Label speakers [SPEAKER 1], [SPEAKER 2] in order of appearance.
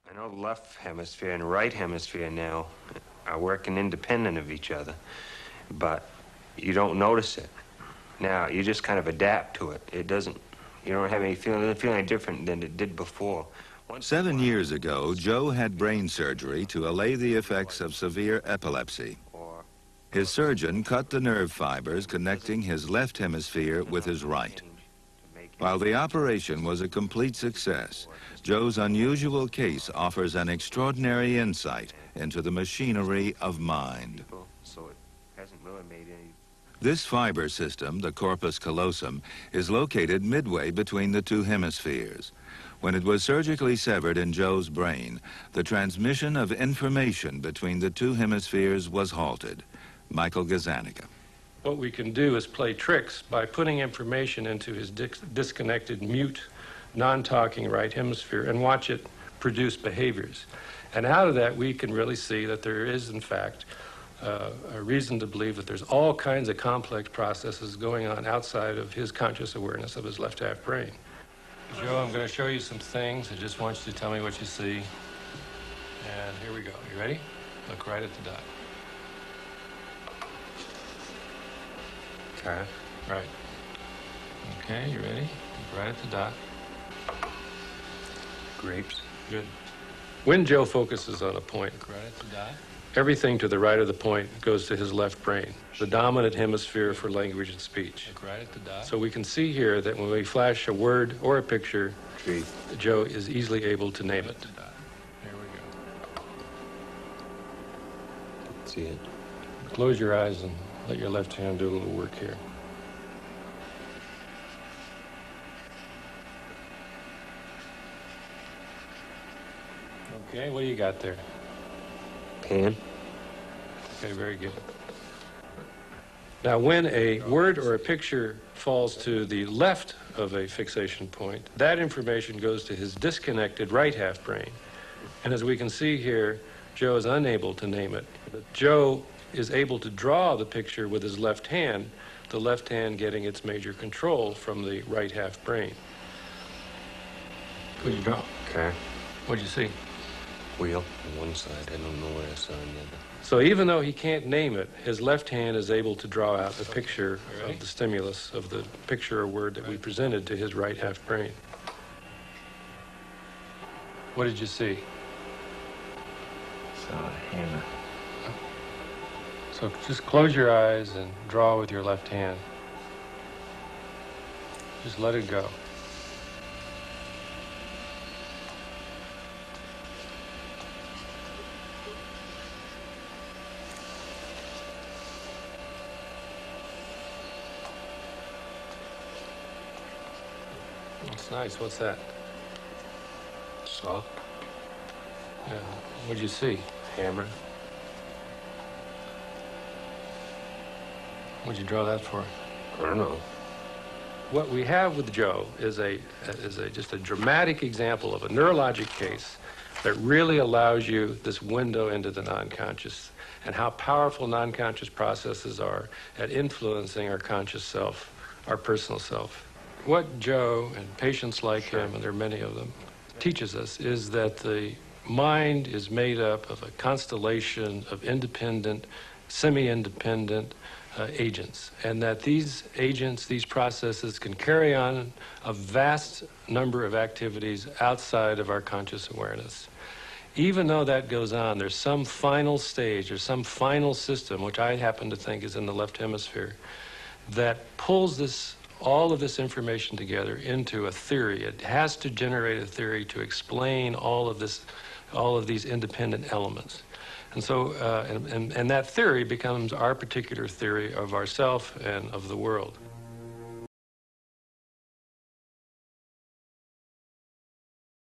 [SPEAKER 1] I know the left hemisphere and right hemisphere now are working independent of each other, but you don't notice it. Now, you just kind of adapt to it. It doesn't, you don't have any feeling different than it did before.
[SPEAKER 2] 7 years ago, Joe had brain surgery to allay the effects of severe epilepsy. His surgeon cut the nerve fibers connecting his left hemisphere with his right. While the operation was a complete success, Joe's unusual case offers an extraordinary insight into the machinery of mind. This fiber system, the corpus callosum, is located midway between the two hemispheres. When it was surgically severed in Joe's brain, the transmission of information between the two hemispheres was halted. Michael Gazzaniga.
[SPEAKER 3] What we can do is play tricks by putting information into his disconnected, mute, non-talking right hemisphere and watch it produce behaviors. And out of that, we can really see that there is, in fact, a reason to believe that there's all kinds of complex processes going on outside of his conscious awareness of his left half brain. Joe, I'm going to show you some things. I just want you to tell me what you see. And here we go. You ready? Look right at the dot.
[SPEAKER 1] Okay.
[SPEAKER 3] Right. Okay, you ready? Look right at the dot.
[SPEAKER 1] Grapes.
[SPEAKER 3] Good. When Joe focuses on a point, look right at the dot. Everything to the right of the point goes to his left brain, the dominant hemisphere for language and speech.
[SPEAKER 1] Look right at the dot.
[SPEAKER 3] So we can see here that when we flash a word or a picture,
[SPEAKER 1] Tree.
[SPEAKER 3] Joe is easily able to name it.
[SPEAKER 1] Here we go. See it.
[SPEAKER 3] Close your eyes and let your left hand do a little work here. Okay, what do you got there?
[SPEAKER 1] Pan.
[SPEAKER 3] Okay, very good. Now, when a word or a picture falls to the left of a fixation point, that information goes to his disconnected right half brain. And as we can see here, Joe is unable to name it. Joe is able to draw the picture with his left hand, the left hand getting its major control from the right half brain. What'd you draw?
[SPEAKER 1] Okay.
[SPEAKER 3] What'd you see?
[SPEAKER 1] Wheel on one side. I don't know what I saw on the other.
[SPEAKER 3] So even though he can't name it, his left hand is able to draw out a picture of the stimulus of the picture or word that we presented to his right half brain. What did you see?
[SPEAKER 1] Saw a hammer.
[SPEAKER 3] So just close your eyes and draw with your left hand. Just let it go. That's nice. What's that?
[SPEAKER 1] Saw.
[SPEAKER 3] Yeah. What'd you see?
[SPEAKER 1] Hammer.
[SPEAKER 3] What'd you draw that for?
[SPEAKER 1] I don't know.
[SPEAKER 3] What we have with Joe is just a dramatic example of a neurologic case that really allows you this window into the non-conscious and how powerful non-conscious processes are at influencing our conscious self, our personal self. What Joe and patients like him, and there are many of them, teaches us is that the mind is made up of a constellation of independent, semi-independent agents, and that these agents, these processes can carry on a vast number of activities outside of our conscious awareness. Even though that goes on, there's some final stage or some final system, which I happen to think is in the left hemisphere, that pulls all of this information together into a theory. It has to generate a theory to explain all of these independent elements. And so, and that theory becomes our particular theory of ourself and of the world.